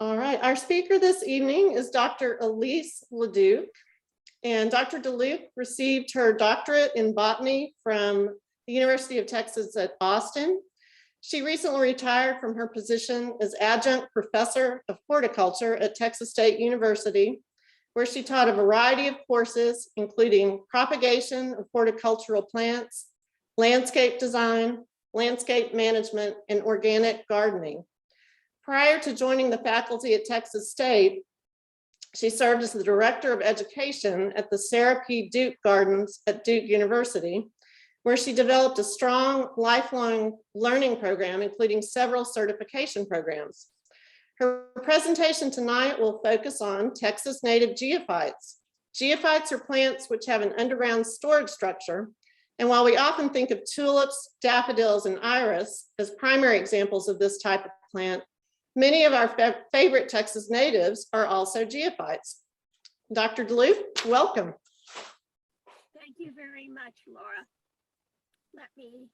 All right, our speaker this evening is Dr. Elise LeDuc. And Dr. LeDuc received her doctorate in botany from the University of Texas at Austin. She recently retired from her position as adjunct professor of horticulture at Texas State University, where she taught a variety of courses, including propagation of horticultural plants, landscape design, landscape management, and organic gardening. Prior to joining the faculty at Texas State, she served as the director of education at the Sarah P. Duke Gardens at Duke University, where she developed a strong lifelong learning program, including several certification programs. Her presentation tonight will focus on Texas native geophytes. Geophytes are plants which have an underground storage structure, and while we often think of tulips, daffodils, and iris as primary examples of this type of plant, many of our favorite Texas natives are also geophytes. Dr. LeDuc, welcome. Thank you very much, Laura. Let me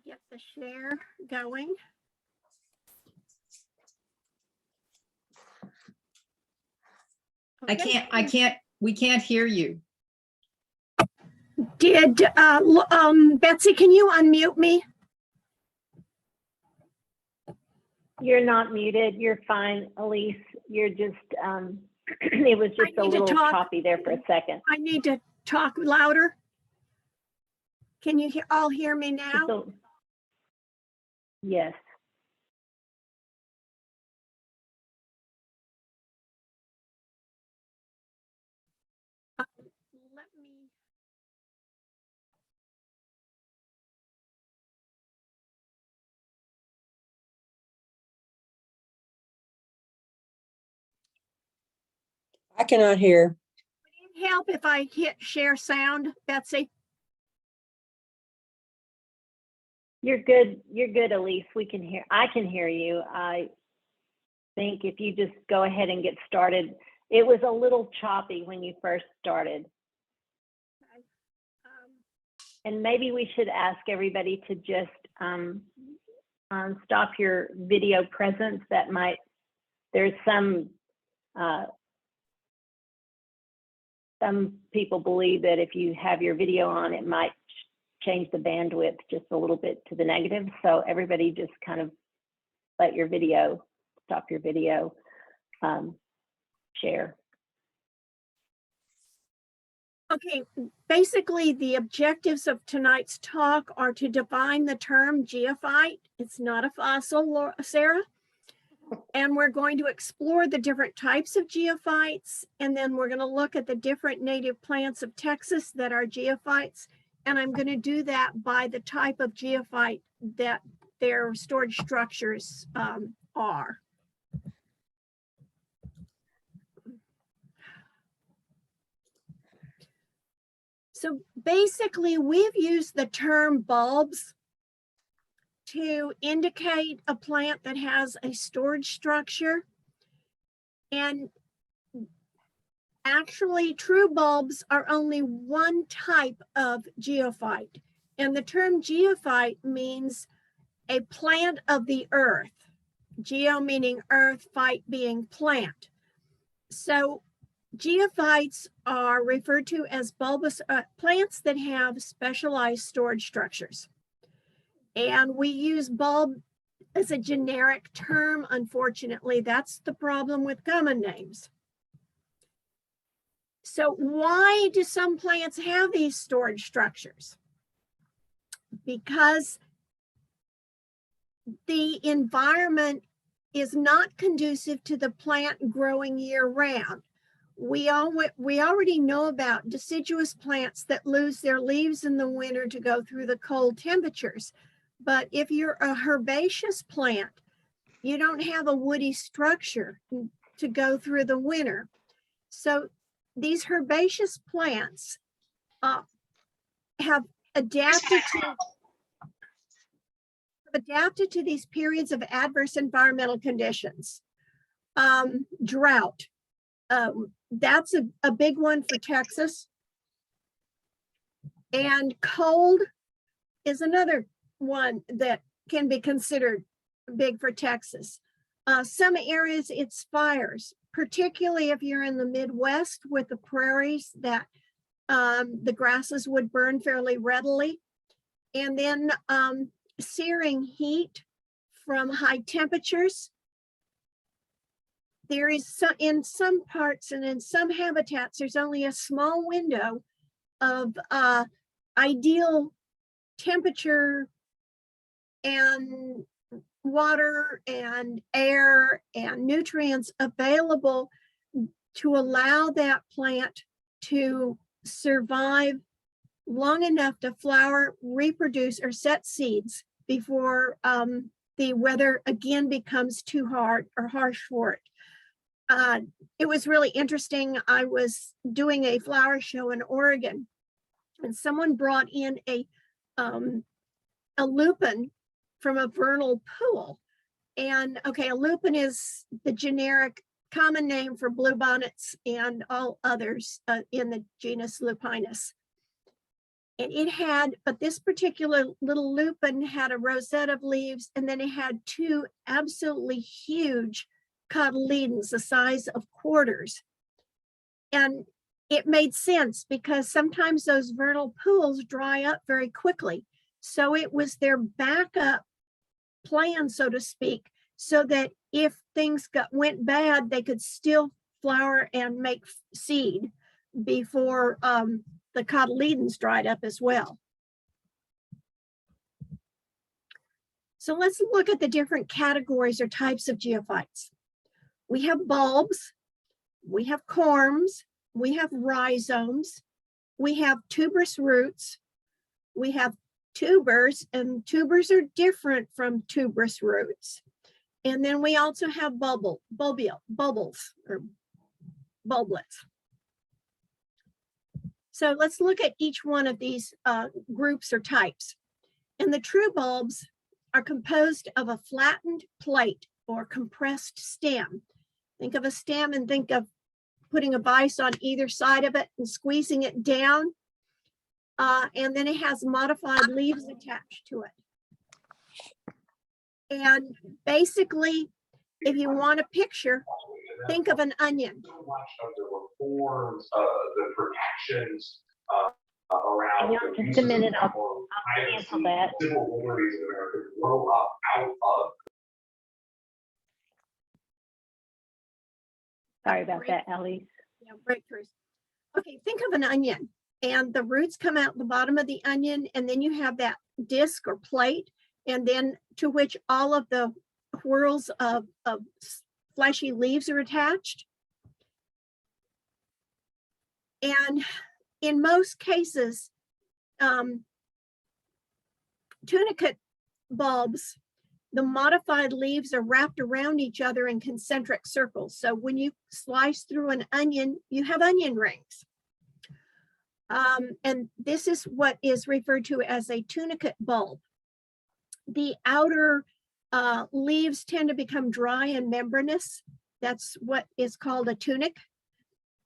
get the share going. Okay. We can't hear you. Did, Betsy, can you unmute me? You're not muted. You're fine, Elise. You're just, it was just a little choppy there for a second. I need to talk louder. Can you all hear me now? Yes. Let me. I cannot hear. Would it help if I hit share sound, Betsy? You're good. You're good, Elise. We can hear. I can hear you. I think if you just go ahead and get started. It was a little choppy when you first started. Okay. And maybe we should ask everybody to just stop your video presence. That might, there's some people believe that if you have your video on, it might change the bandwidth just a little bit to the negative. So everybody just kind of let your video, stop your video, share. Okay, basically the objectives of tonight's talk are to define the term geophyte. It's not a fossil, Sarah. And we're going to explore the different types of geophytes. And then we're going to look at the different native plants of Texas that are geophytes. And I'm going to do that by the type of geophyte that their storage structures are. So basically, we've used the term bulbs to indicate a plant that has a storage structure. And actually, true bulbs are only one type of geophyte. And the term geophyte means a plant of the earth. Geo meaning earth, phyte being plant. So geophytes are referred to as bulbous plants that have specialized storage structures. And we use bulb as a generic term. Unfortunately, that's the problem with common names. So why do some plants have these storage structures? Because the environment is not conducive to the plant growing year round. We already know about deciduous plants that lose their leaves in the winter to go through the cold temperatures. But if you're a herbaceous plant, you don't have a woody structure to go through the winter. So these herbaceous plants have adapted to these periods of adverse environmental conditions. Drought, that's a big one for Texas. And cold is another one that can be considered big for Texas. Some areas it's fires, particularly if you're in the Midwest with the prairies that the grasses would burn fairly readily. And then searing heat from high temperatures. There is in some parts and in some habitats, there's only a small window of ideal temperature and water and air and nutrients available to allow that plant to survive long enough to flower, reproduce, or set seeds before the weather again becomes too hard or harsh for it. It was really interesting. I was doing a flower show in Oregon, and someone brought in a lupin from a vernal pool. And okay, a lupin is the generic common name for bluebonnets and all others in the genus Lupinus. And it had, but this particular little lupin had a rosette of leaves, and then it had two absolutely huge cotyledons the size of quarters. And it made sense because sometimes those vernal pools dry up very quickly. So it was their backup plan, so to speak, so that if things went bad, they could still flower and make seed before the cotyledons dried up as well. So let's look at the different categories or types of geophytes. We have bulbs, we have corms, we have rhizomes, we have tuberous roots, we have tubers, and tubers are different from tuberous roots. And then we also have bubbles or bulblets. So let's look at each one of these groups or types. And the true bulbs are composed of a flattened plate or compressed stem. Think of a stem and think of putting a vise on either side of it and squeezing it down. And then it has modified leaves attached to it. And basically, if you want a picture, think of an onion. So much of the reforms, the protections around. Hang on just a minute, I'll cancel that. Civil liberties in America grow up out of. Sorry about that, Ellie. Yeah, breakthroughs. Okay, think of an onion, and the roots come out the bottom of the onion, and then you have that disc or plate, and then to which all of the whorls of fleshy leaves are attached. And in most cases, tunicate bulbs, the modified leaves are wrapped around each other in concentric circles. So when you slice through an onion, you have onion rings. And this is what is referred to as a tunicate bulb. The outer leaves tend to become dry and membranous. That's what is called a tunic.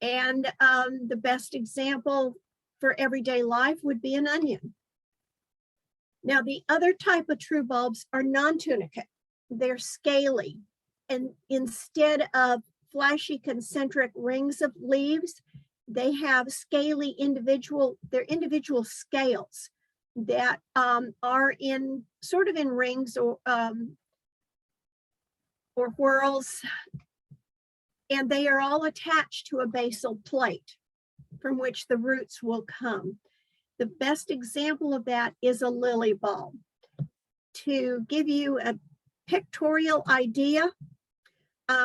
And the best example for everyday life would be an onion. Now, the other type of true bulbs are non-tunicate. They're scaly. And instead of flashy concentric rings of leaves, they have scaly individual scales that are in sort of in rings or whorls, and they are all attached to a basal plate from which the roots will come. The best example of that is a lily bulb. To give you a pictorial idea,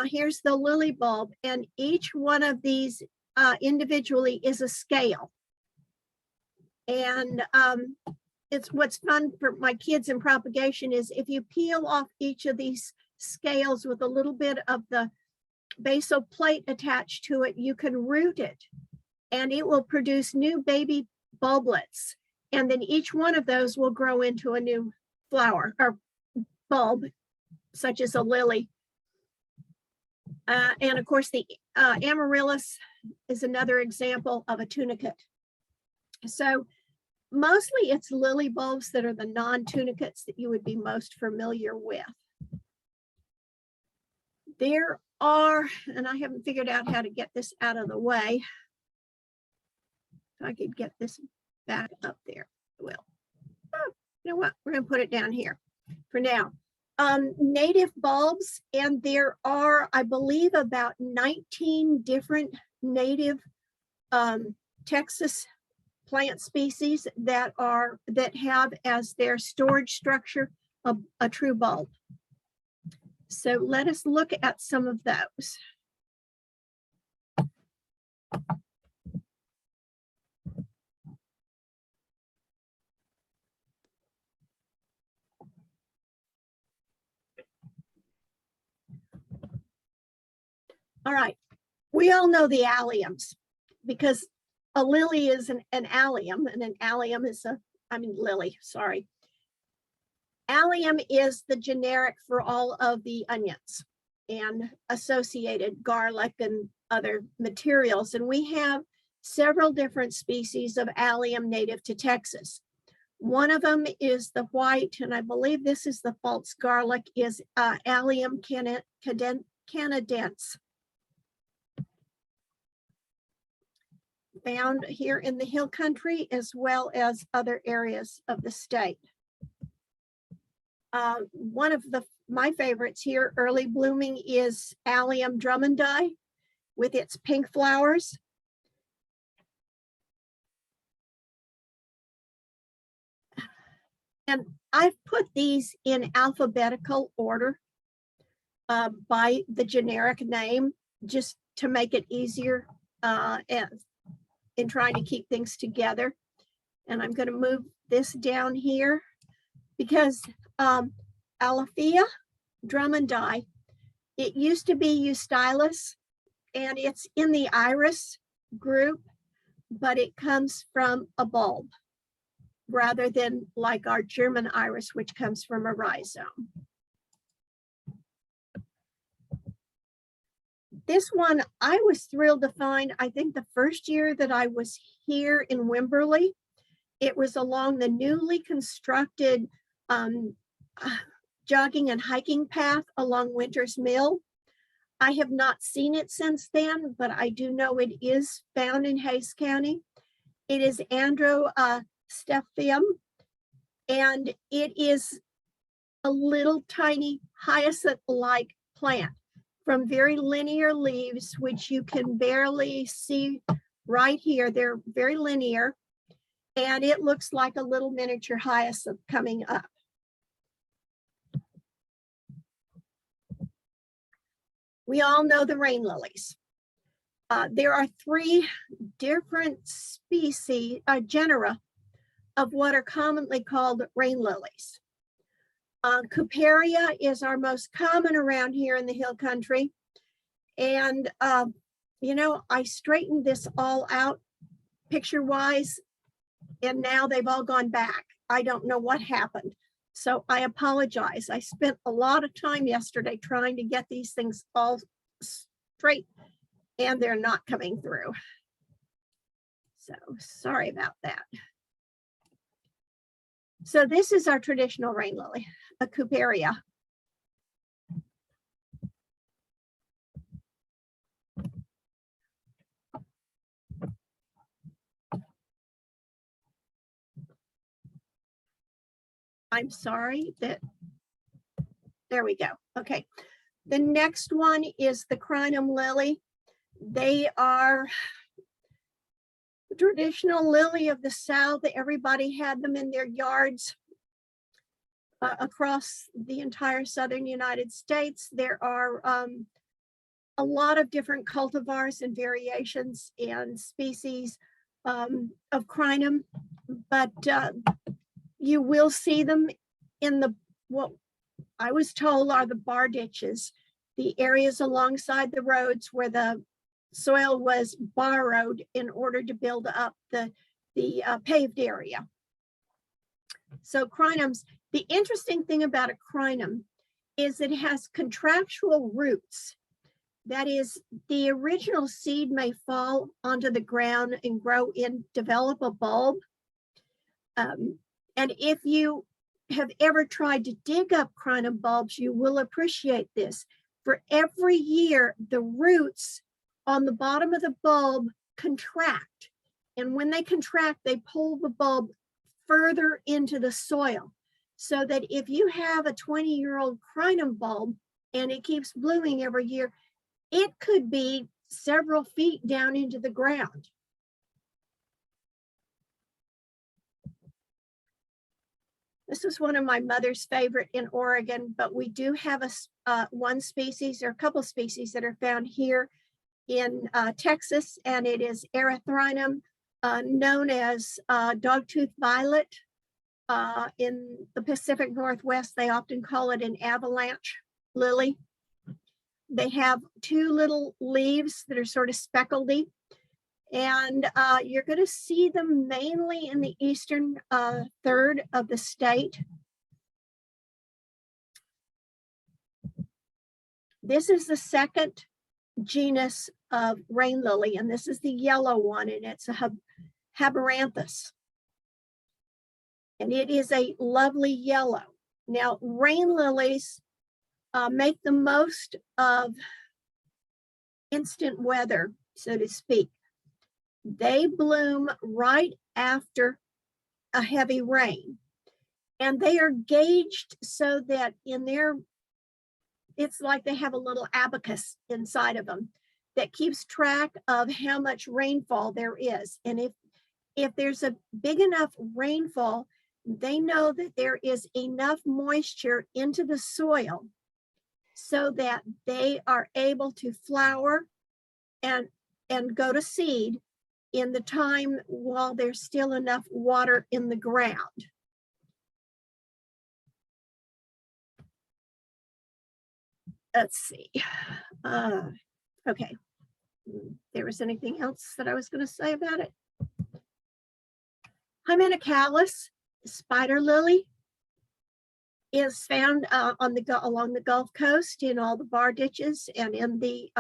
here's the lily bulb, and each one of these individually is a scale. And it's what's fun for my kids in propagation is if you peel off each of these scales with a little bit of the basal plate attached to it, you can root it and it will produce new baby bulblets. And then each one of those will grow into a new flower or bulb, such as a lily. And of course, the amaryllis is another example of a tunicate. So mostly it's lily bulbs that are the non-tunicates that you would be most familiar with. There are, and I haven't figured out how to get this out of the way. If I could get this back up there, I will. Oh, you know what? We're going to put it down here for now. Native bulbs, and there are, I believe, about 19 different native Texas plant species that have as their storage structure a true bulb. So let us look at some of those. All right, we all know the alliums because a lily is an allium, and an allium is lily, sorry. Allium is the generic for all of the onions and associated garlic and other materials. And we have several different species of allium native to Texas. One of them is the white, and I believe this is the false garlic, is Allium canadense. Found here in the hill country as well as other areas of the state. One of my favorites here, early blooming, is Allium drummondi with its pink flowers. And I've put these in alphabetical order by the generic name, just to make it easier in trying to keep things together. And I'm going to move this down here because Alephia drummondi, it used to be Eustylus, and it's in the iris group, but it comes from a bulb rather than like our German iris, which comes from a rhizome. This one I was thrilled to find, I think the first year that I was here in Wimberley. It was along the newly constructed jogging and hiking path along Winter's Mill. I have not seen it since then, but I do know it is found in Hays County. It is Androstephium, and it is a little tiny hyacinth-like plant from very linear leaves, which you can barely see right here. They're very linear, and it looks like a little miniature hyacinth coming up. We all know the rain lilies. There are 3 different species, genera of what are commonly called rain lilies. Couperia is our most common around here in the hill country. And, you know, I straightened this all out picture-wise, and now they've all gone back. I don't know what happened. So I apologize. I spent a lot of time yesterday trying to get these things all straight, and they're not coming through. So sorry about that. So this is our traditional rain lily, a Couperia. I'm sorry that, there we go. Okay. The next one is the crinum lily. They are the traditional lily of the South. Everybody had them in their yards across the entire southern United States. There are a lot of different cultivars and variations and species of crinum, but you will see them in what I was told are the bar ditches, the areas alongside the roads where the soil was borrowed in order to build up the paved area. So crinums, the interesting thing about a crinum is it has contractual roots. That is, the original seed may fall onto the ground and grow in, develop a bulb. And if you have ever tried to dig up crinum bulbs, you will appreciate this. For every year, the roots on the bottom of the bulb contract. And when they contract, they pull the bulb further into the soil. So that if you have a 20-year-old crinum bulb and it keeps blooming every year, it could be several feet down into the ground. This was one of my mother's favorite in Oregon, but we do have one species or a couple species that are found here in Texas, and it is erythrinum, known as dogtooth violet. In the Pacific Northwest, they often call it an avalanche lily. They have two little leaves that are sort of speckledy, and you're going to see them mainly in the eastern third of the state. This is the second genus of rain lily, and this is the yellow one, and it's a Haberanthus. And it is a lovely yellow. Now, rain lilies make the most of instant weather, so to speak. They bloom right after a heavy rain, and they are gauged so that it's like they have a little abacus inside of them that keeps track of how much rainfall there is. And if there's a big enough rainfall, they know that there is enough moisture into the soil so that they are able to flower and go to seed in the time while there's still enough water in the ground. Let's see. Okay. There was anything else that I was going to say about it? Hymenicalis, spider lily, is found along the Gulf Coast in all the bar ditches and in the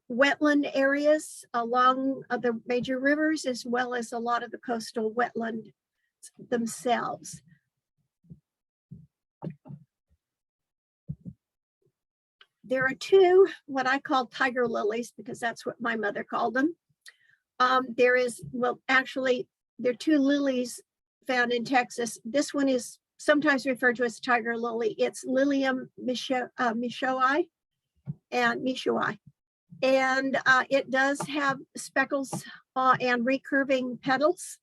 wetland areas along the major rivers, as well as a lot of the coastal wetland themselves. There are two, what I call tiger lilies, because that's what my mother called them. There are two lilies found in Texas. This one is sometimes referred to as tiger lily. It's Lilium michoi, and it does have speckles and recurving petals.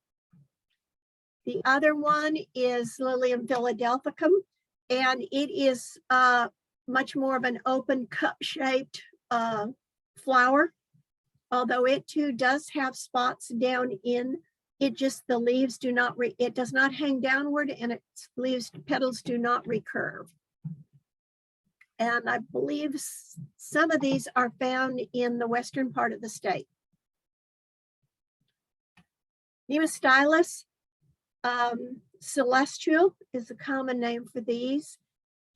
The other one is Lilium philadelphicum, and it is much more of an open cup-shaped flower, although it too does have spots down in it. Just the leaves do not it does not hang downward, and its leaves petals do not recurve. And I believe some of these are found in the western part of the state. Nemostylus celestial is a common name for these.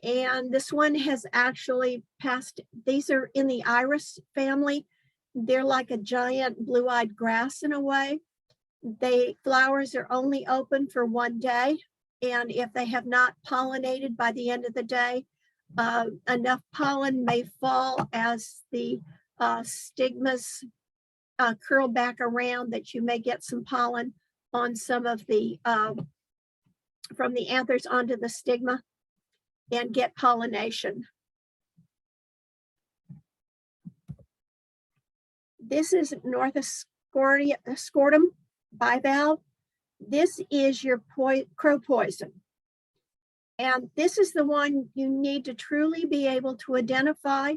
And this one has actually passed, these are in the iris family. They're like a giant blue-eyed grass in a way. Flowers are only open for one day. And if they have not pollinated by the end of the day, enough pollen may fall as the stigmas curl back around that you may get some pollen on some of the, from the anthers onto the stigma and get pollination. This is Northoscortum bivalve. This is your crow poison. And this is the one you need to truly be able to identify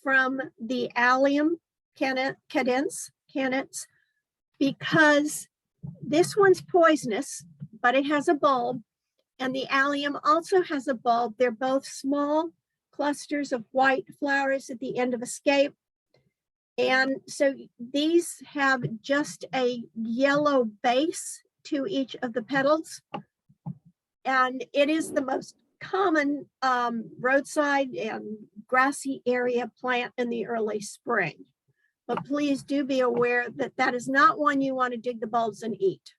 from the Allium cadens, because this one's poisonous, but it has a bulb, and the Allium also has a bulb. They're both small clusters of white flowers at the end of a scape. And so these have just a yellow base to each of the petals. And it is the most common roadside and grassy area plant in the early spring. But please do be aware that that is not one you want to dig the bulbs and eat.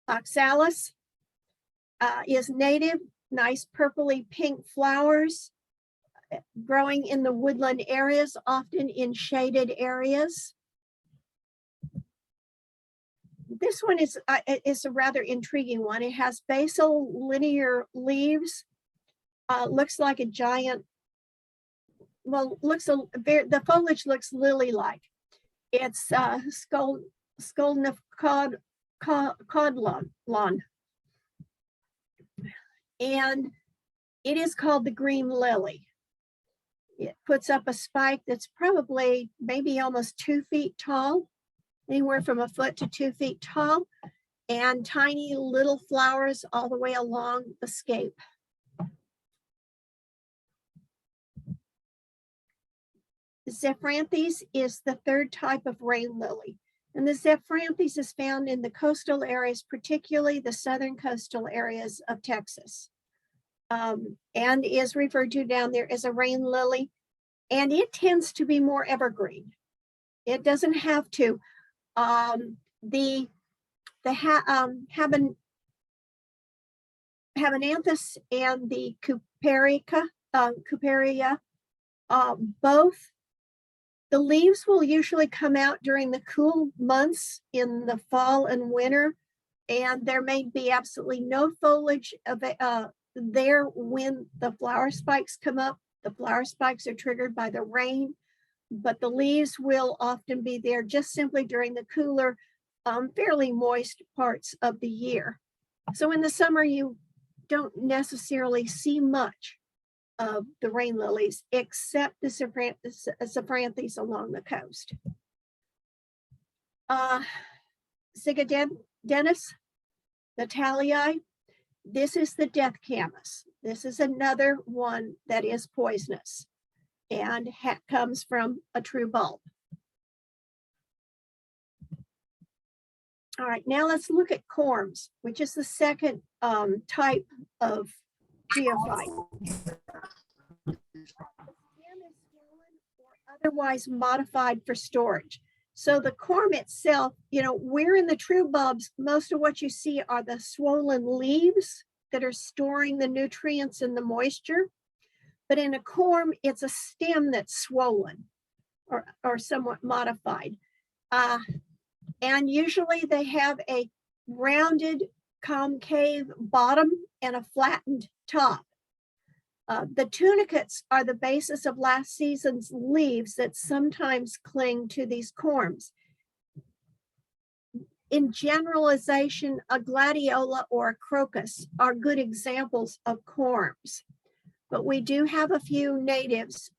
Oxalis is native nice purpley pink flowers growing in the woodland areas, often in shaded areas. This one is a rather intriguing one. It has basal linear leaves. Looks like a giant, well, the foliage looks lily-like. It's Skolnefkodlon. And it is called the green lily. It puts up a spike that's probably maybe almost 2 feet tall, anywhere from a foot to 2 feet tall, and tiny little flowers all the way along the scape. Zephyranthes is the third type of rain lily. And the Zephyranthes is found in the coastal areas, particularly the southern coastal areas of Texas. And is referred to down there as a rain lily. And it tends to be more evergreen. It doesn't have to. The Habananthus and the Couperia, both, the leaves will usually come out during the cool months in the fall and winter, and there may be absolutely no foliage there when the flower spikes come up. The flower spikes are triggered by the rain, but the leaves will often be there just simply during the cooler, fairly moist parts of the year. So in the summer, you don't necessarily see much of the rain lilies, except the Zephyranthes along the coast. Zygodenus, the Tallii, this is the death camas. This is another one that is poisonous and comes from a true bulb. All right, now let's look at corms, which is the second type of geophyte. Otherwise modified for storage. So the corm itself, where in the true bulbs, most of what you see are the swollen leaves that are storing the nutrients and the moisture. But in a corm, it's a stem that's swollen or somewhat modified. And usually they have a rounded concave bottom and a flattened top. The tunicates are the basis of last season's leaves that sometimes cling to these corms. In generalization, a gladiola or a crocus are good examples of corms, but we do have a few natives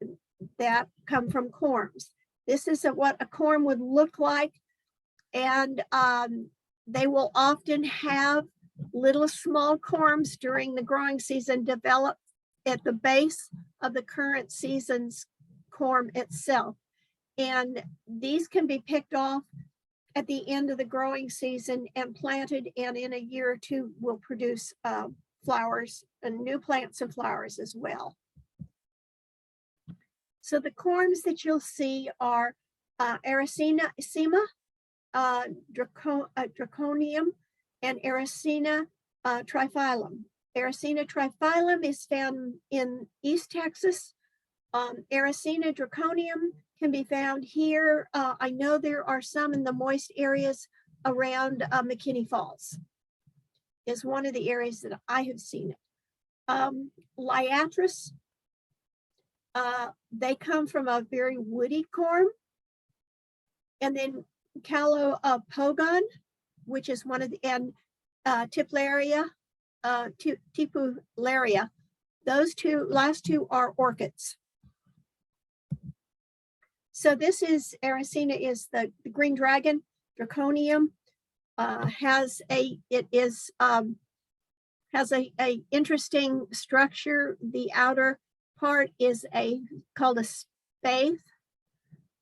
that come from corms. This is what a corm would look like, and they will often have little small corms during the growing season develop at the base of the current season's corm itself. And these can be picked off at the end of the growing season and planted, and in a year or two will produce flowers and new plants and flowers as well. So the corms that you'll see are Ericina, draconium, and Ericina triphyllum. Ericina triphyllum is found in East Texas. Ericina draconium can be found here. I know there are some in the moist areas around McKinney Falls. Is one of the areas that I have seen it. Liatris, they come from a very woody corm. And then Calopogon, which is one of the, and Tipularia, Tipularia. Those last two are orchids. So this is Ericina, is the green dragon. Draconium has a interesting structure. The outer part is called a spathe,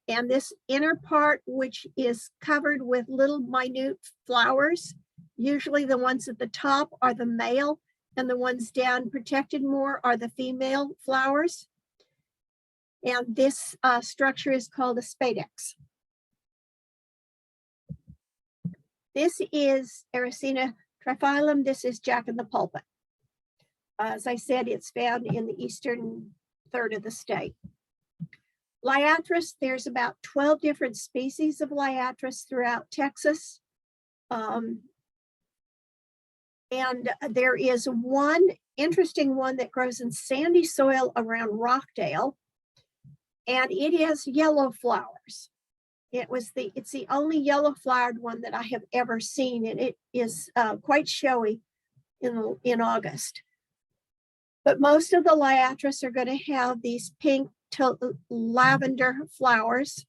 and this inner part, which is covered with little minute flowers. Usually the ones at the top are the male, and the ones down protected more are the female flowers. And this structure is called a spadex. This is Ericina triphyllum. This is Jack in the Pulpit. As I said, it's found in the eastern third of the state. Liatris, there's about 12 different species of liatris throughout Texas. And there is one interesting one that grows in sandy soil around Rockdale, and it has yellow flowers. It's the only yellow flowered one that I have ever seen, and it is quite showy in August. But most of the liatris are going to have these pink to lavender flowers,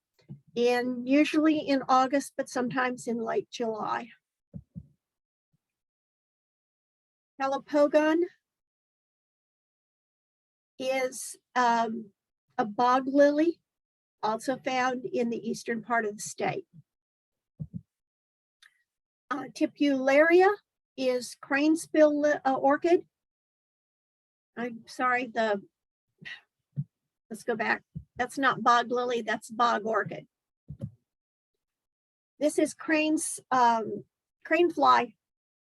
usually in August, but sometimes in late July. Calopogon is a bog lily, also found in the eastern part of the state. Tipularia is cranespill orchid. I'm sorry, let's go back. That's not bog lily, that's bog orchid. This is cranefly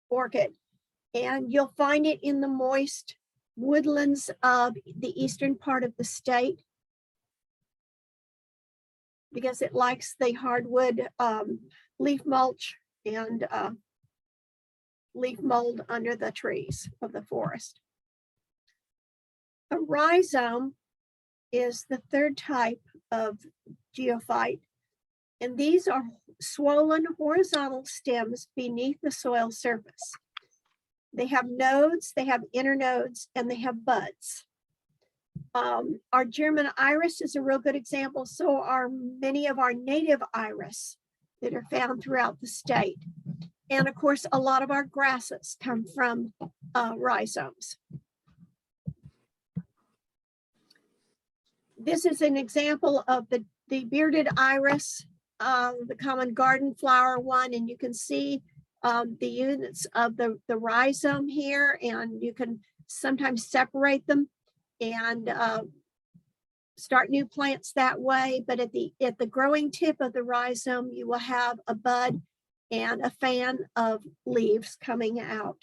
orchid, and you'll find it in the moist woodlands of the eastern part of the state because it likes the hardwood leaf mulch and leaf mold under the trees of the forest. A rhizome is the third type of geophyte, and these are swollen horizontal stems beneath the soil surface. They have nodes, they have internodes, and they have buds. Our German iris is a real good example. So are many of our native iris that are found throughout the state. And of course, a lot of our grasses come from rhizomes. This is an example of the bearded iris, the common garden flower one, and you can see the units of the rhizome here, and you can sometimes separate them and start new plants that way. But at the growing tip of the rhizome, you will have a bud and a fan of leaves coming out.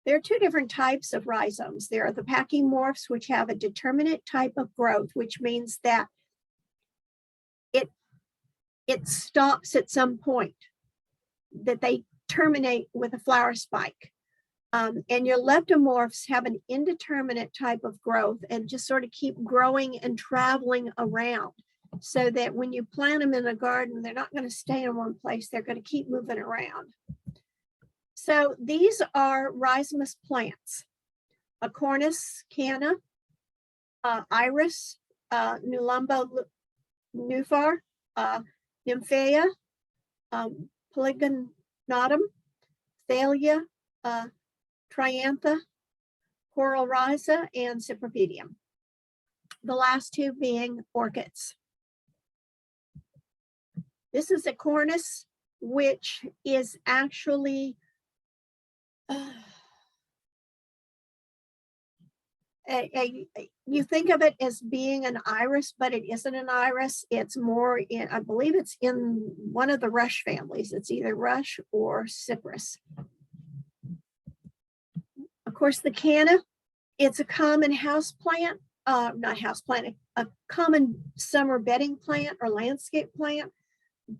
There are two different types of rhizomes. There are the pachymorphs, which have a determinate type of growth, which means that it stops at some point, that they terminate with a flower spike. And your leptomorphs have an indeterminate type of growth and just sort of keep growing and traveling around, so that when you plant them in a garden, they're not going to stay in one place. They're going to keep moving around. So these are rhizomous plants: Acornis canna, Iris, Nulumbo nufar, Nymphea, Polygonatum, Thalia, Triantha, Coral rhiza, and Cypripedium. The last two being orchids. This is Acornis, which is actually you think of it as being an iris, but it isn't an iris. It's more in, I believe it's in one of the rush families. It's either rush or cypress. Of course, the canna, it's a common house plant, not house plant, a common summer bedding plant or landscape plant,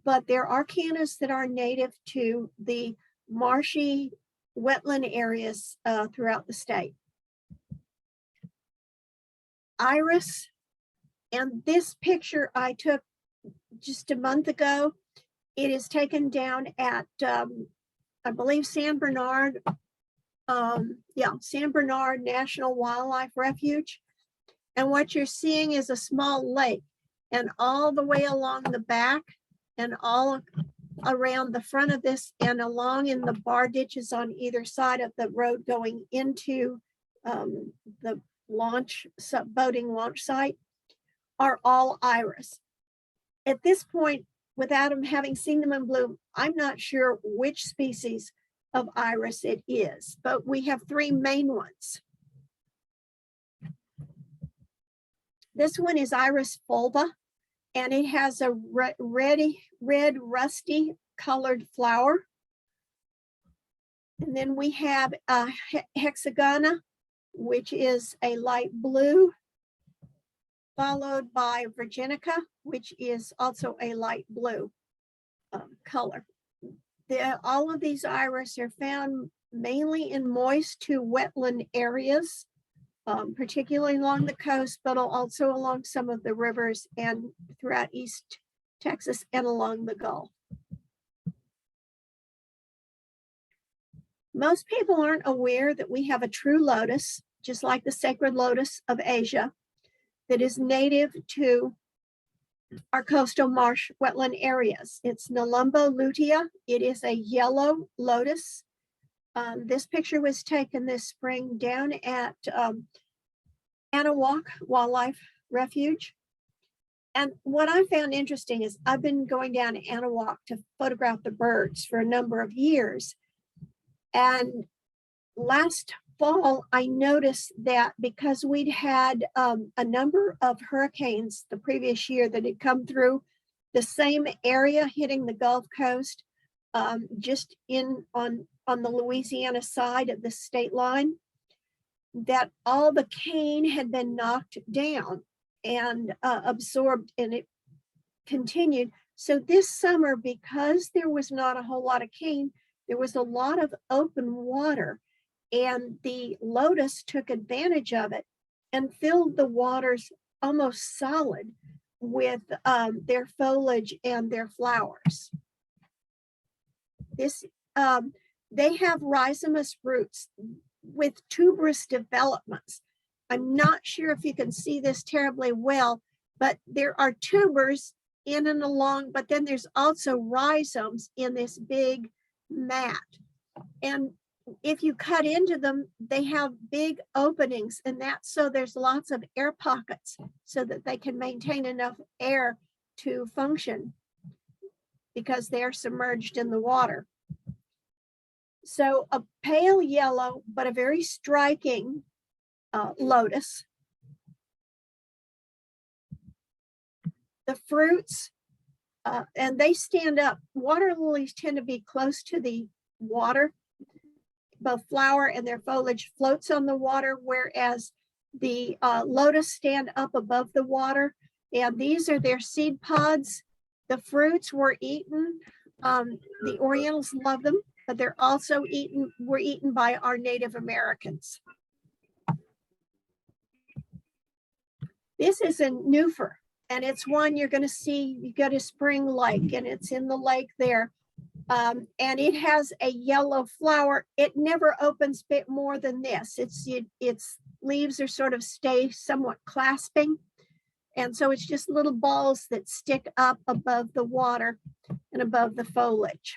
but there are cannas that are native to the marshy wetland areas throughout the state. Iris, and this picture I took just a month ago. It is taken down at, I believe, San Bernard National Wildlife Refuge. And what you're seeing is a small lake, and all the way along the back and all around the front of this and along in the bar ditches on either side of the road going into the boating launch site are all iris. At this point, without them having seen them in bloom, I'm not sure which species of iris it is, but we have three main ones. This one is Iris fulva, and it has a red rusty colored flower. And then we have hexagona, which is a light blue, followed by virginica, which is also a light blue color. All of these iris are found mainly in moist to wetland areas, particularly along the coast, but also along some of the rivers and throughout East Texas and along the Gulf. Most people aren't aware that we have a true lotus, just like the sacred lotus of Asia, that is native to our coastal marsh wetland areas. It's Nelumbo lutea. It is a yellow lotus. This picture was taken this spring down at Anahuac Wildlife Refuge. And what I found interesting is I've been going down to Anahuac to photograph the birds for a number of years. And last fall, I noticed that because we'd had a number of hurricanes the previous year that had come through the same area hitting the Gulf Coast, just on the Louisiana side of the state line, that all the cane had been knocked down and absorbed, and it continued. So this summer, because there was not a whole lot of cane, there was a lot of open water, and the lotus took advantage of it and filled the waters almost solid with their foliage and their flowers. They have rhizomous roots with tuberous developments. I'm not sure if you can see this terribly well, but there are tubers in and along, but then there's also rhizomes in this big mat. And if you cut into them, they have big openings, and that's so there's lots of air pockets so that they can maintain enough air to function because they're submerged in the water. So a pale yellow, but a very striking lotus. The fruits, and they stand up. Water lilies tend to be close to the water. Both flower and their foliage floats on the water, whereas the lotus stand up above the water. And these are their seed pods. The fruits were eaten. The Orientals love them, but they're also were eaten by our Native Americans. This is a Nufer, and it's one you're going to see. You go to Spring Lake, and it's in the lake there. And it has a yellow flower. It never opens bit more than this. Its leaves are sort of stay somewhat clasping. And so it's just little balls that stick up above the water and above the foliage.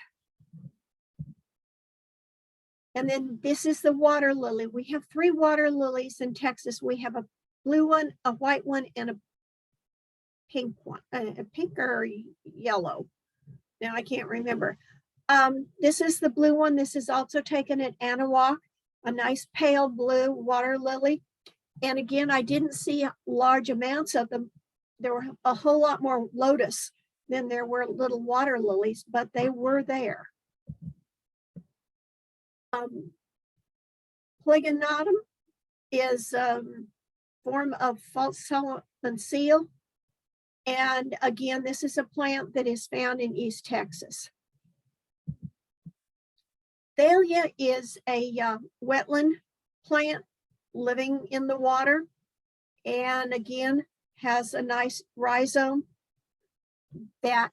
And then this is the water lily. We have 3 water lilies in Texas. We have a blue one, a white one, and a pink one, a pink or yellow. Now I can't remember. This is the blue one. This is also taken at Anahuac, a nice pale blue water lily. And again, I didn't see large amounts of them. There were a whole lot more lotus than there were little water lilies, but they were there. Plegonotum is a form of false Solomon seal. And again, this is a plant that is found in East Texas. Thalia is a wetland plant living in the water, and again has a nice rhizome that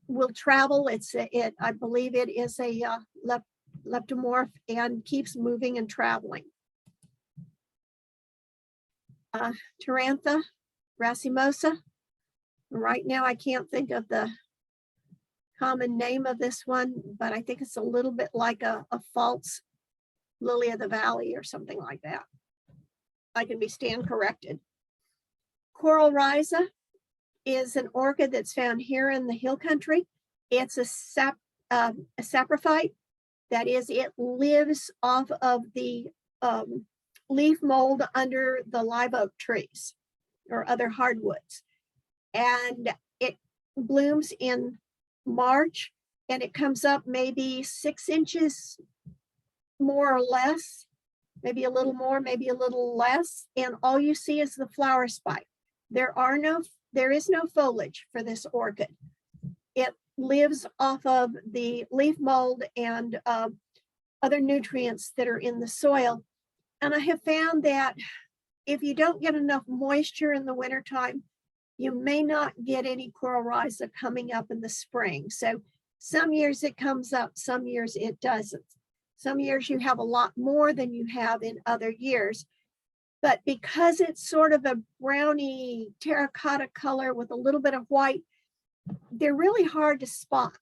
will travel. I believe it is a leptomorph and keeps moving and traveling. Tarantha racemosa. Right now I can't think of the common name of this one, but I think it's a little bit like a false lily of the valley or something like that. I can be stand corrected. Coral rhiza is an orchid that's found here in the hill country. It's a saprophyte. That is, it lives off of the leaf mold under the live oak trees or other hardwoods. And it blooms in March, and it comes up maybe 6 inches more or less, maybe a little more, maybe a little less, and all you see is the flower spike. There is no foliage for this orchid. It lives off of the leaf mold and other nutrients that are in the soil. And I have found that if you don't get enough moisture in the wintertime, you may not get any coral rhiza coming up in the spring. So some years it comes up, some years it doesn't. Some years you have a lot more than you have in other years. But because it's sort of a browny terracotta color with a little bit of white, they're really hard to spot.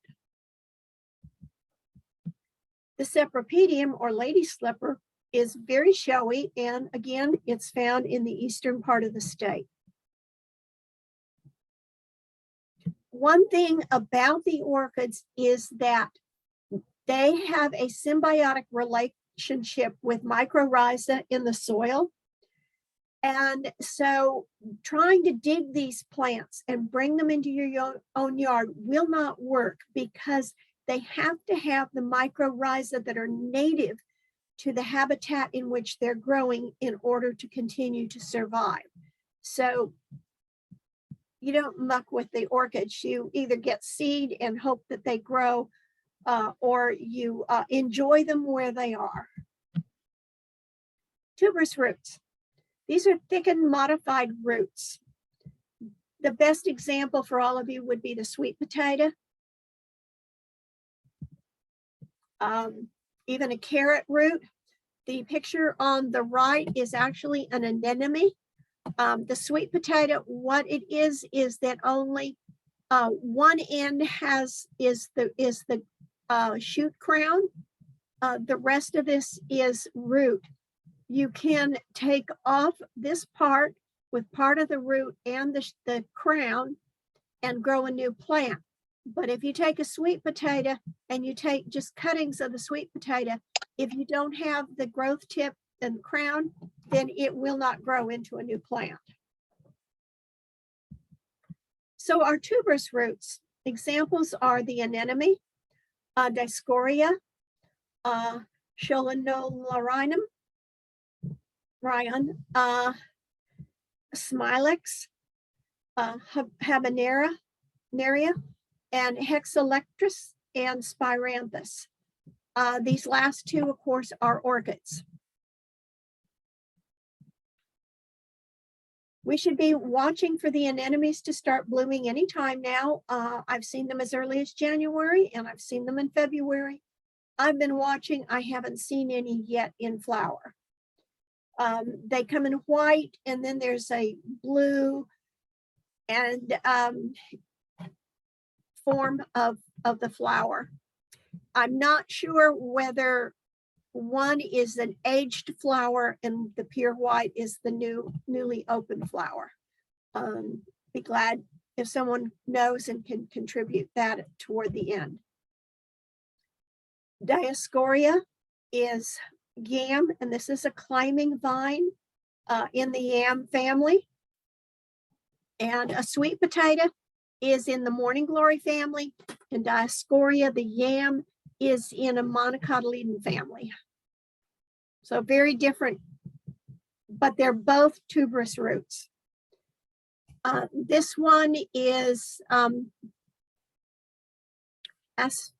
The Cypripedium, or lady slipper, is very showy, and again, it's found in the eastern part of the state. One thing about the orchids is that they have a symbiotic relationship with mycorrhiza in the soil. And so trying to dig these plants and bring them into your own yard will not work, because they have to have the mycorrhiza that are native to the habitat in which they're growing in order to continue to survive. So you don't muck with the orchids. You either get seed and hope that they grow, or you enjoy them where they are. Tuberous roots. These are thickened, modified roots. The best example for all of you would be the sweet potato. Even a carrot root. The picture on the right is actually an anemone. The sweet potato, what it is that only one end is the shoot crown. The rest of this is root. You can take off this part with part of the root and the crown and grow a new plant. But if you take a sweet potato and you take just cuttings of the sweet potato, if you don't have the growth tip and crown, then it will not grow into a new plant. So our tuberous roots, examples are the anemone, Dioscorea, Scholanolarinum, Smilex, Habanera, and Hexalectris and Spiranthus. These last two, of course, are orchids. We should be watching for the anemones to start blooming anytime now. I've seen them as early as January, and I've seen them in February. I've been watching. I haven't seen any yet in flower. They come in white, and then there's a blue and form of the flower. I'm not sure whether one is an aged flower and the pure white is the newly opened flower. Be glad if someone knows and can contribute that toward the end. Dioscorea is yam, and this is a climbing vine in the yam family. And a sweet potato is in the morning glory family, and Dioscorea, the yam, is in a monocotyledon family. So very different, but they're both tuberous roots. This one is asphodel.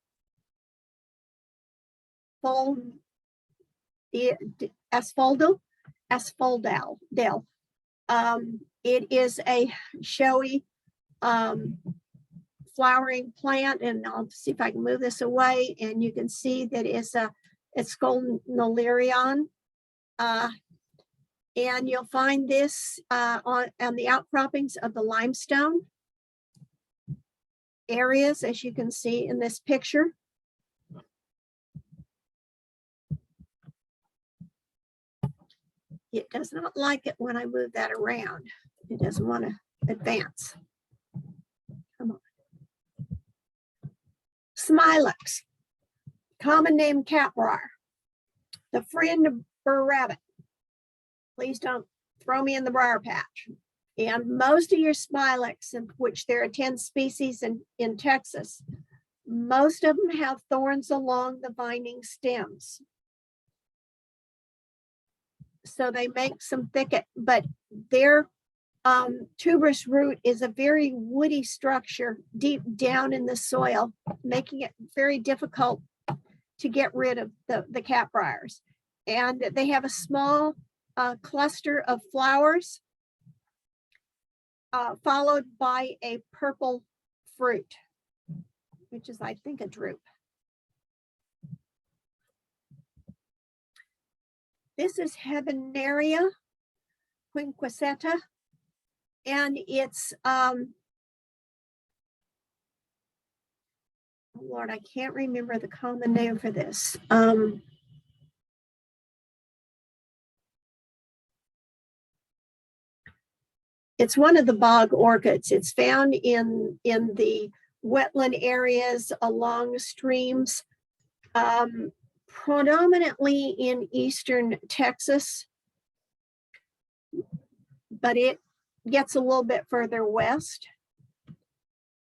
It is a showy flowering plant, and I'll see if I can move this away, and you can see that it's Scolnolirion. And you'll find this on the outcroppings of the limestone areas, as you can see in this picture. It does not like it when I move that around. It doesn't want to advance. Come on. Smilex, common name catbrier, the friend of Burr Rabbit. Please don't throw me in the briar patch. And most of your Smilex, of which there are 10 species in Texas, most of them have thorns along the vining stems. So they make some thicket, but their tuberous root is a very woody structure deep down in the soil, making it very difficult to get rid of the catbriers. And they have a small cluster of flowers, followed by a purple fruit, which is, I think, a drupe. This is Habenaria quinqueceta, and it's, Lord, I can't remember the common name for this. It's one of the bog orchids. It's found in the wetland areas along streams, predominantly in eastern Texas, but it gets a little bit further west.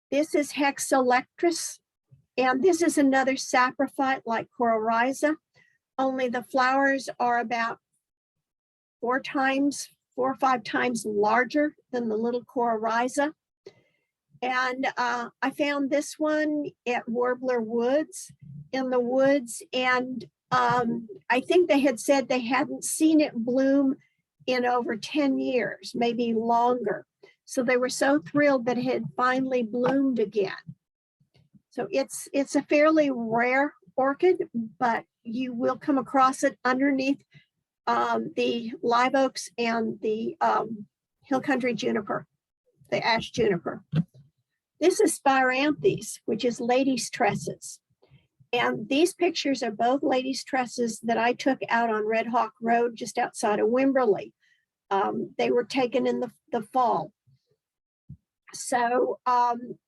This is Hexalectris, and this is another saprophyte like Coryza, only the flowers are about 4 or 5 times larger than the little Coryza. And I found this one at Warbler Woods, in the woods, and I think they had said they hadn't seen it bloom in over 10 years, maybe longer. So they were so thrilled that it had finally bloomed again. So it's a fairly rare orchid, but you will come across it underneath the live oaks and the hill country juniper, the ash juniper. This is Spiranthes, which is ladies' tresses. And these pictures are both ladies' tresses that I took out on Red Hawk Road just outside of Wimberley. They were taken in the fall. So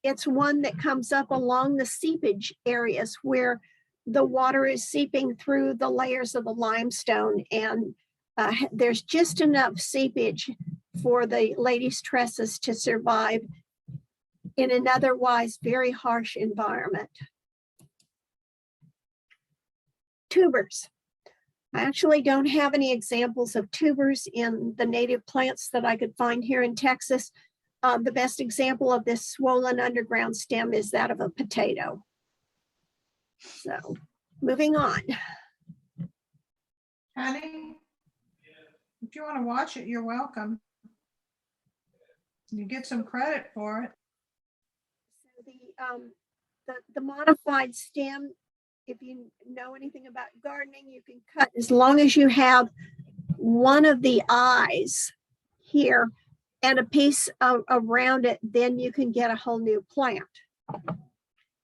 it's one that comes up along the seepage areas where the water is seeping through the layers of the limestone, and there's just enough seepage for the ladies' tresses to survive in an otherwise very harsh environment. Tubers. I actually don't have any examples of tubers in the native plants that I could find here in Texas. The best example of this swollen underground stem is that of a potato. So moving on. Patty, if you want to watch it, you're welcome. You get some credit for it. So the modified stem, if you know anything about gardening, you can cut as long as you have one of the eyes here and a piece around it, then you can get a whole new plant.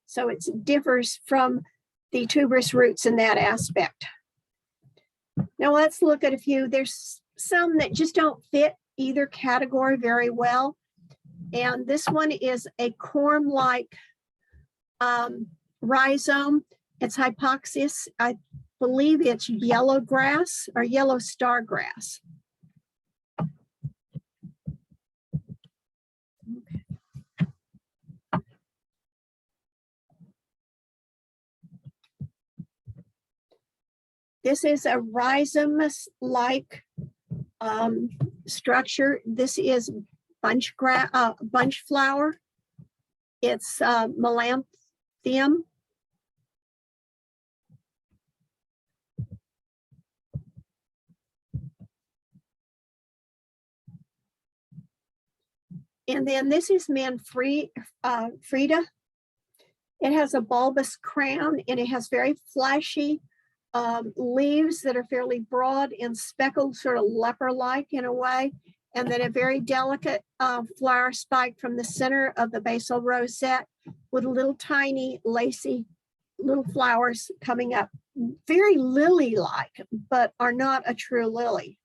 So it differs from the tuberous roots in that aspect. Now let's look at a few. There's some that just don't fit either category very well. And this one is a corm-like rhizome. It's Hypoxis. I believe it's yellow grass or yellow star grass. This is a rhizome-like structure. This is bunch flower. It's melanthium. And then this is Manfreda. It has a bulbous crown and it has very flashy leaves that are fairly broad and speckled, sort of leper-like in a way, and then a very delicate flower spike from the center of the basal rosette with little tiny lacy little flowers coming up, very lily-like, but are not a true lily.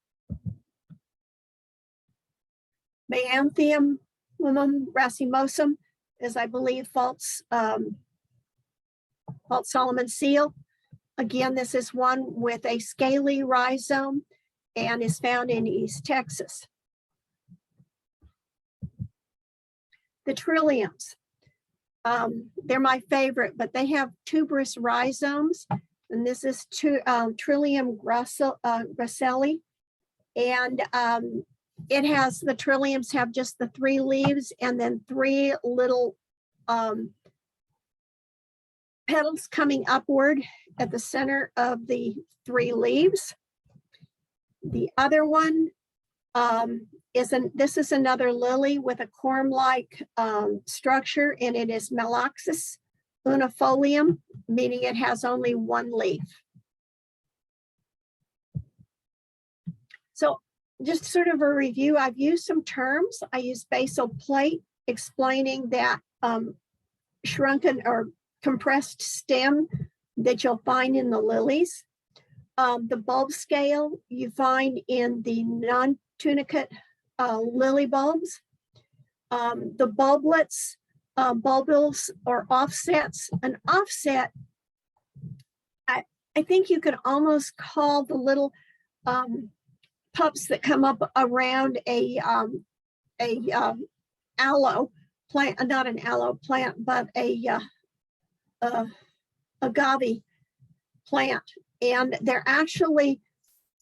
Meanthium racemosum is, I believe, false Solomon seal. Again, this is one with a scaly rhizome and is found in East Texas. The trilliums, they're my favorite, but they have tuberous rhizomes, and this is Trillium gracilli, And it has, the trilliums have just the 3 leaves and then 3 little petals coming upward at the center of the 3 leaves. The other one this is another lily with a corm-like structure, and it is Meloxis unifolium, meaning it has only 1 leaf. So just sort of a review, I've used some terms. I used basal plate, explaining that shrunken or compressed stem that you'll find in the lilies. The bulb scale you find in the non-tunicate lily bulbs. The bulblets, bulbils or offsets. An offset, I think you could almost call the little pups that come up around a aloe plant, not an aloe plant, but a agave plant, and they're actually,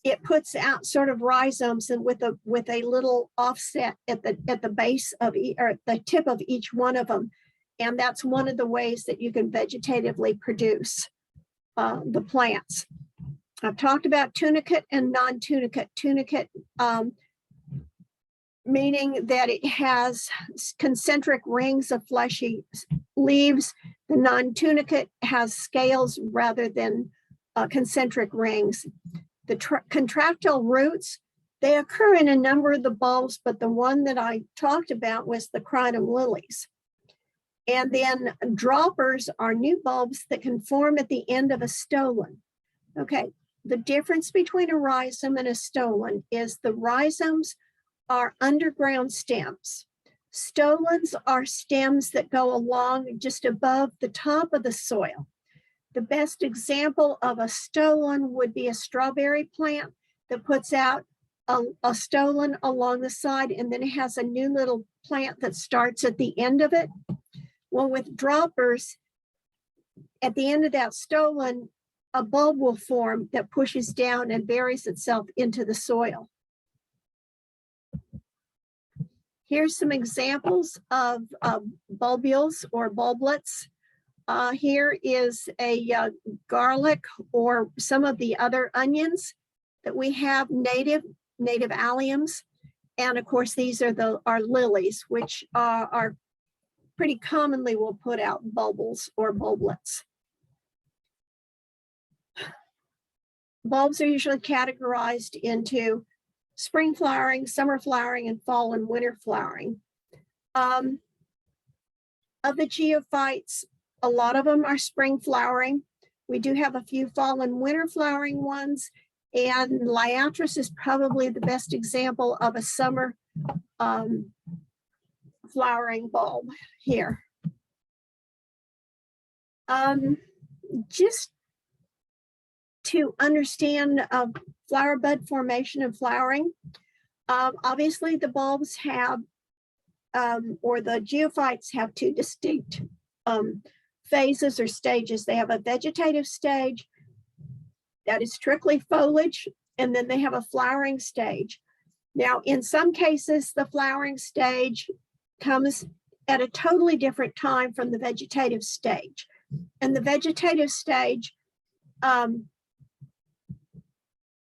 it puts out sort of rhizomes and with a little offset at the base of or at the tip of each one of them, and that's one of the ways that you can vegetatively produce the plants. I've talked about tunicate and non-tunicate. Tunicate meaning that it has concentric rings of fleshy leaves. The non-tunicate has scales rather than concentric rings. The contractile roots, they occur in a number of the bulbs, but the one that I talked about was the crinum lilies. And then droppers are new bulbs that can form at the end of a stolon. Okay, the difference between a rhizome and a stolon is the rhizomes are underground stems. Stolons are stems that go along just above the top of the soil. The best example of a stolon would be a strawberry plant that puts out a stolon along the side, and then it has a new little plant that starts at the end of it. Well, with droppers, at the end of that stolon, a bulb will form that pushes down and buries itself into the soil. Here's some examples of bulbules or bulblets. Here is a garlic or some of the other onions that we have, native alliums. And of course, these are our lilies, which are pretty commonly will put out bulbils or bulblets. Bulbs are usually categorized into spring flowering, summer flowering, and fall and winter flowering. Of the geophytes, a lot of them are spring flowering. We do have a few fall and winter flowering ones, and Liatris is probably the best example of a summer flowering bulb here. Just to understand flower bud formation and flowering, obviously the bulbs have, or the geophytes have 2 distinct phases or stages. They have a vegetative stage that is strictly foliage, and then they have a flowering stage. Now, in some cases, the flowering stage comes at a totally different time from the vegetative stage. And the vegetative stage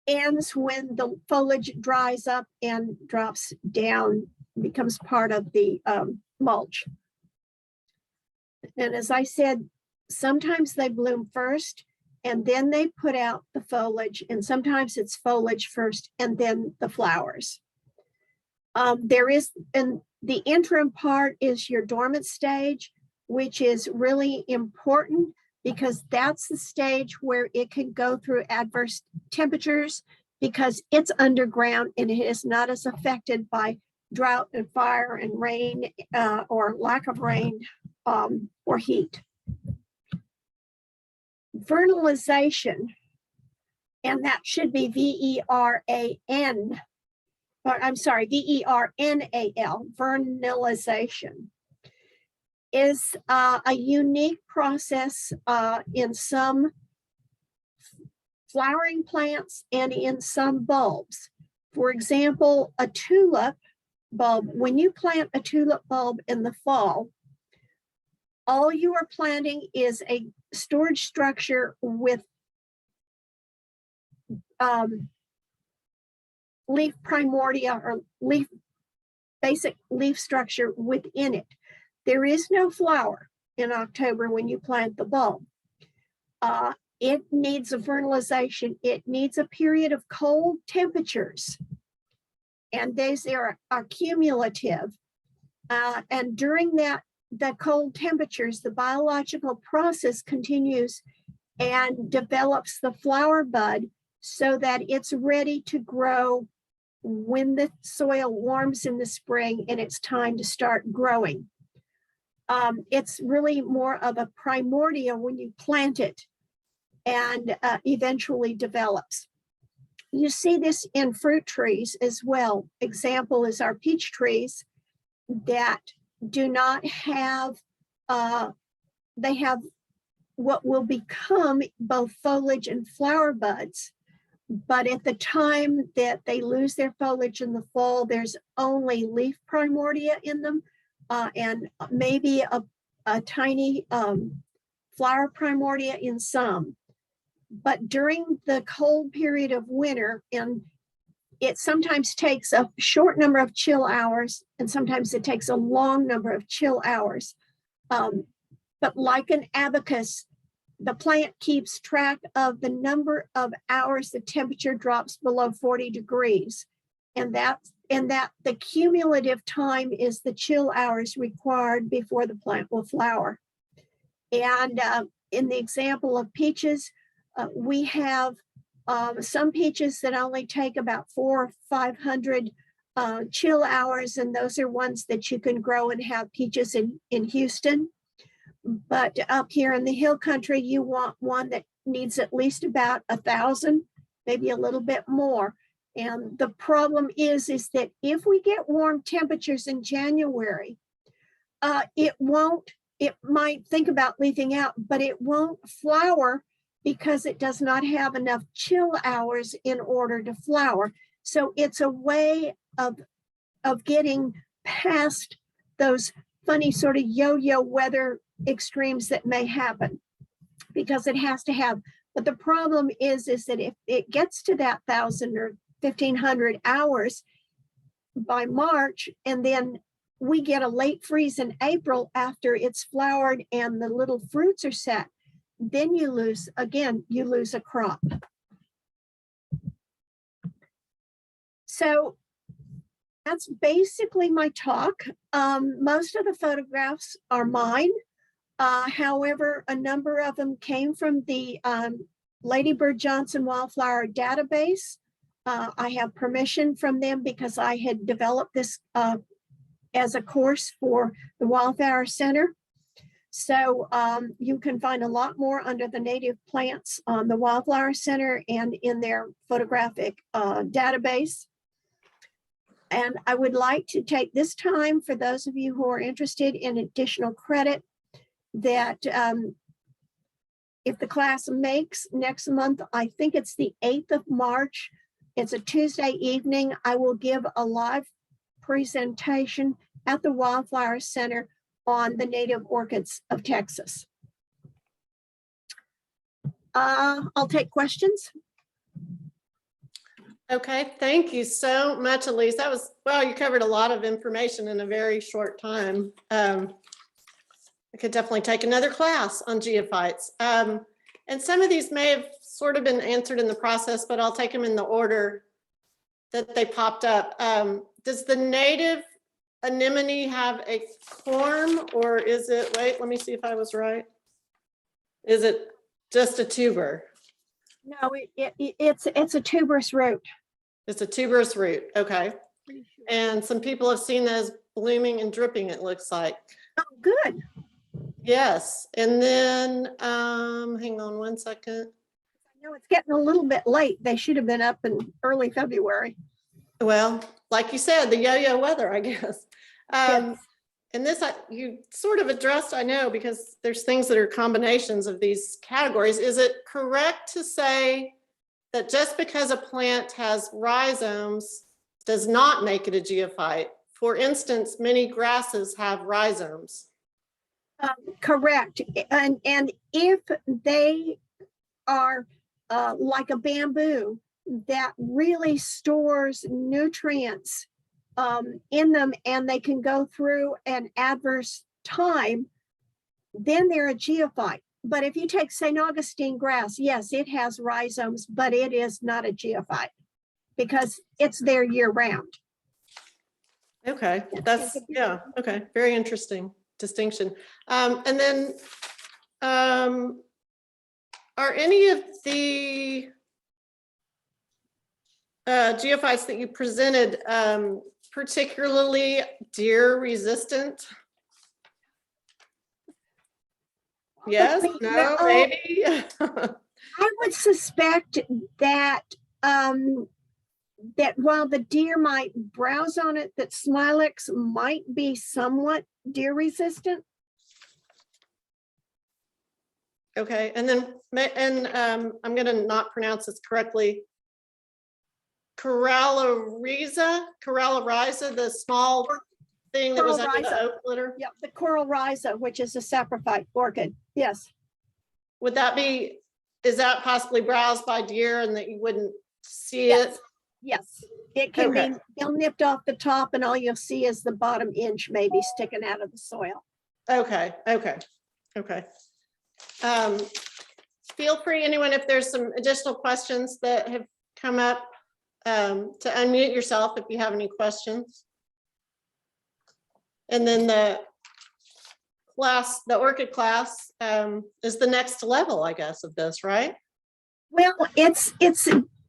ends when the foliage dries up and drops down, becomes part of the mulch. And as I said, sometimes they bloom first and then they put out the foliage, and sometimes it's foliage first and then the flowers. There is, and the interim part is your dormant stage, which is really important because that's the stage where it can go through adverse temperatures because it's underground and it is not as affected by drought and fire and rain or lack of rain or heat. Vernalization, and that should be V-E-R-A-N, or I'm sorry, V-E-R-N-A-L, vernalization, is a unique process in some flowering plants and in some bulbs. For example, a tulip bulb, when you plant a tulip bulb in the fall, all you are planting is a storage structure with leaf primordia or basic leaf structure within it. There is no flower in October when you plant the bulb. It needs a fertilization. It needs a period of cold temperatures. And these are cumulative. And during the cold temperatures, the biological process continues and develops the flower bud so that it's ready to grow when the soil warms in the spring and it's time to start growing. It's really more of a primordia when you plant it and eventually develops. You see this in fruit trees as well. Example is our peach trees that do not have, they have what will become both foliage and flower buds. But at the time that they lose their foliage in the fall, there's only leaf primordia in them and maybe a tiny flower primordia in some. But during the cold period of winter, and it sometimes takes a short number of chill hours, and sometimes it takes a long number of chill hours. But like an abacus, the plant keeps track of the number of hours the temperature drops below 40 degrees. And that the cumulative time is the chill hours required before the plant will flower. And in the example of peaches, we have some peaches that only take about 400 or 500 chill hours, and those are ones that you can grow and have peaches in Houston. But up here in the hill country, you want one that needs at least about 1,000, maybe a little bit more. And the problem is that if we get warm temperatures in January, it might think about leafing out, but it won't flower because it does not have enough chill hours in order to flower. So it's a way of getting past those funny sort of yo-yo weather extremes that may happen, because it has to have. But the problem is that if it gets to that 1,000 or 1,500 hours by March, and then we get a late freeze in April after it's flowered and the little fruits are set, then you lose a crop. So that's basically my talk. Most of the photographs are mine. However, a number of them came from the Lady Bird Johnson Wildflower Database. I have permission from them because I had developed this as a course for the Wildflower Center. So you can find a lot more under the native plants on the Wildflower Center and in their photographic database. And I would like to take this time for those of you who are interested in additional credit that if the class makes next month, I think it's the 8th of March, it's a Tuesday evening, I will give a live presentation at the Wildflower Center on the native orchids of Texas. I'll take questions. Okay, thank you so much, Elise. That was, well, you covered a lot of information in a very short time. I could definitely take another class on geophytes. And some of these may have sort of been answered in the process, but I'll take them in the order that they popped up. Does the native anemone have a corm, or is it, wait, let me see if I was right. Is it just a tuber? No, it's a tuberous root. It's a tuberous root, okay. And some people have seen those blooming and dripping, it looks like. Oh, good. Yes, and then, hang on one second. I know it's getting a little bit late. They should have been up in early February. Well, like you said, the yo-yo weather, I guess. Yes. And this you sort of addressed, I know, because there's things that are combinations of these categories. Is it correct to say that just because a plant has rhizomes does not make it a geophyte. For instance, many grasses have rhizomes. Correct. And if they are like a bamboo that really stores nutrients in them, and they can go through an adverse time, then they're a geophyte. But if you take St. Augustine grass, yes, it has rhizomes, but it is not a geophyte because it's there year round. Okay, that's, yeah, okay, very interesting distinction. And then are any of the geophytes that you presented particularly deer resistant? Yes, no, maybe? I would suspect that that while the deer might browse on it, that Smilex might be somewhat deer resistant. Okay, and then, I'm gonna not pronounce this correctly. Corallorhiza, the small thing that was under the oak litter? Yep, the coral rhiza, which is a saprophyte orchid. Yes. Would that be, is that possibly browsed by deer and that you wouldn't see Yes. it? Yes, it can Okay. be, they'll nipped off the top and all you'll see is the bottom inch maybe sticking out of the soil. Okay, okay, okay. Feel free, anyone, if there's some additional questions that have come up, to unmute yourself if you have any questions. And then the class, the orchid class, is the next level, I guess, of this, right? Well, it's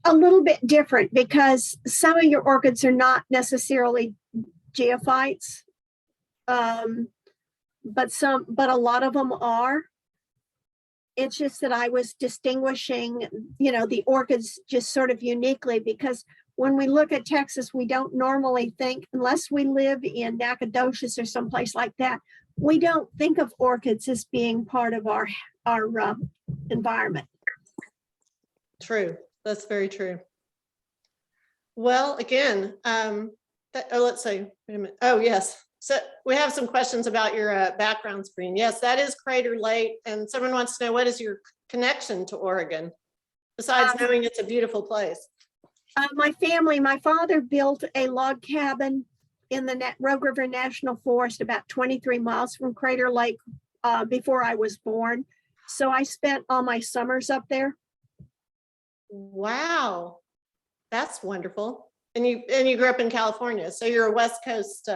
a little bit different because some of your orchids are not necessarily geophytes, but a lot of them are. It's just that I was distinguishing, the orchids just sort of uniquely, because when we look at Texas, we don't normally think, unless we live in Nacogdoches or someplace like that, we don't think of orchids as being part of our environment. True, that's very true. Well, again, let's see, wait a minute. Oh, yes. So we have some questions about your background screen. Yes, that is Crater Lake. And someone wants to know, what is your connection to Oregon, besides knowing it's a beautiful place? My father built a log cabin in the Rogue River National Forest about 23 miles from Crater Lake before I was born. So I spent all my summers up there. Wow, that's wonderful. And you grew up in California, so you're a West Coast.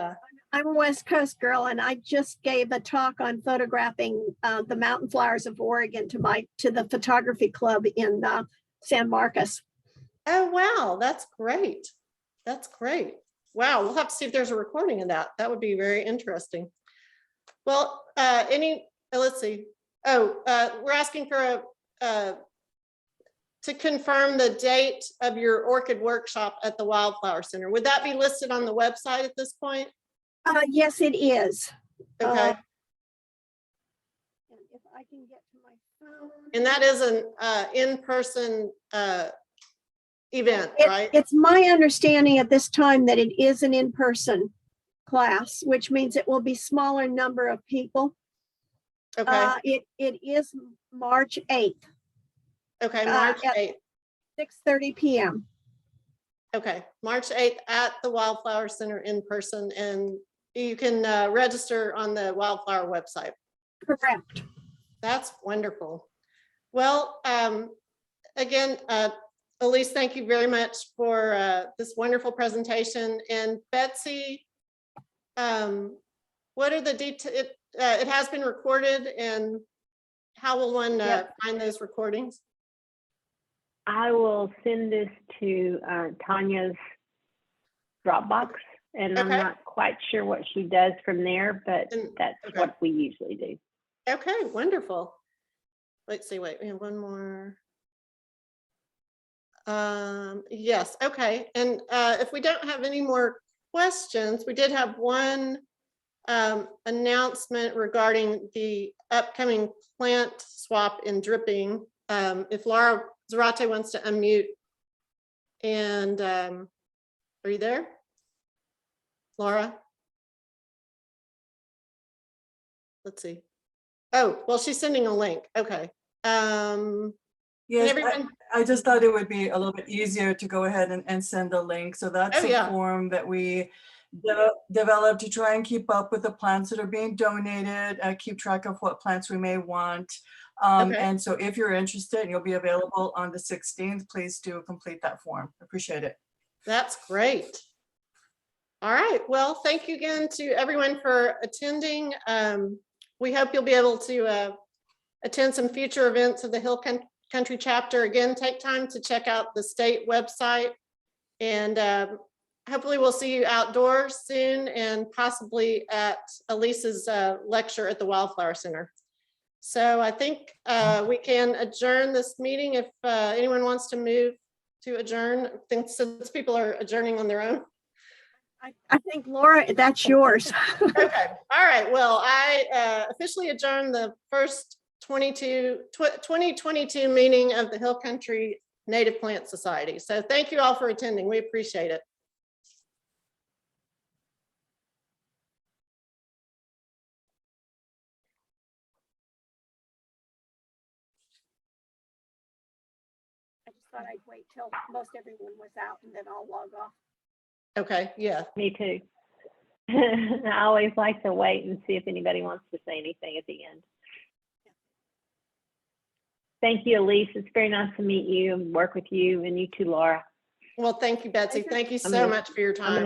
I'm a West Coast girl, and I just gave a talk on photographing the mountain flowers of Oregon to the photography club in San Marcos. Oh, wow, that's great. That's great. Wow, we'll have to see if there's a recording of that. That would be very interesting. Well, let's see. Oh, we're asking for to confirm the date of your orchid workshop at the Wildflower Center. Would that be listed on the website at this point? Yes, it is. Okay. If I can get to my phone. And that is an in-person event, right? It's my understanding at this time that it is an in-person class, which means it will be smaller number of people. Okay. It is March 8th. Okay, March 8th. 6:30 p.m. Okay, March 8th at the Wildflower Center in person, and you can register on the Wildflower website. Correct. That's wonderful. Well, again, Elise, thank you very much for this wonderful presentation. And Betsy, what are the details? It has been recorded, and how will one find those recordings? I will send this to Tanya's Dropbox, and I'm not quite sure what she does from there, but that's what we usually do. Okay, wonderful. Let's see, wait, we have one more. Yes, okay. And if we don't have any more questions, we did have one announcement regarding the upcoming plant swap in dripping. if Laura Zarate wants to unmute. And are you there, Laura? Let's see. Oh, well, she's sending a link. Okay. Yes, everyone- I just thought it would be a little bit easier to go ahead and send a link. So that's Oh, yeah. a form that we developed to try and keep up with the plants that are being donated, keep track of what plants we may want. Okay. And so if you're interested and you'll be available on the 16th, please do complete that form. Appreciate it. That's great. All right. Well, thank you again to everyone for attending. We hope you'll be able to attend some future events of the Hill Country chapter. Again, take time to check out the state website, and hopefully we'll see you outdoors soon and possibly at Elise's lecture at the Wildflower Center. So I think we can adjourn this meeting if anyone wants to move to adjourn. I think since people are adjourning on their own. I think, Laura, that's yours. Okay. All right. Well, I officially adjourn the first 2022 meeting of the Hill Country Native Plant Society. So thank you all for attending. We appreciate it. I just thought I'd wait till most everyone was out and then I'll log off. Okay. Yeah. Me too. I always like to wait and see if anybody wants to say anything at the end. Thank you, Elise. It's very nice to meet you and work with you, and you too, Laura. Well, thank you, Betsy. Thank you so much for your time.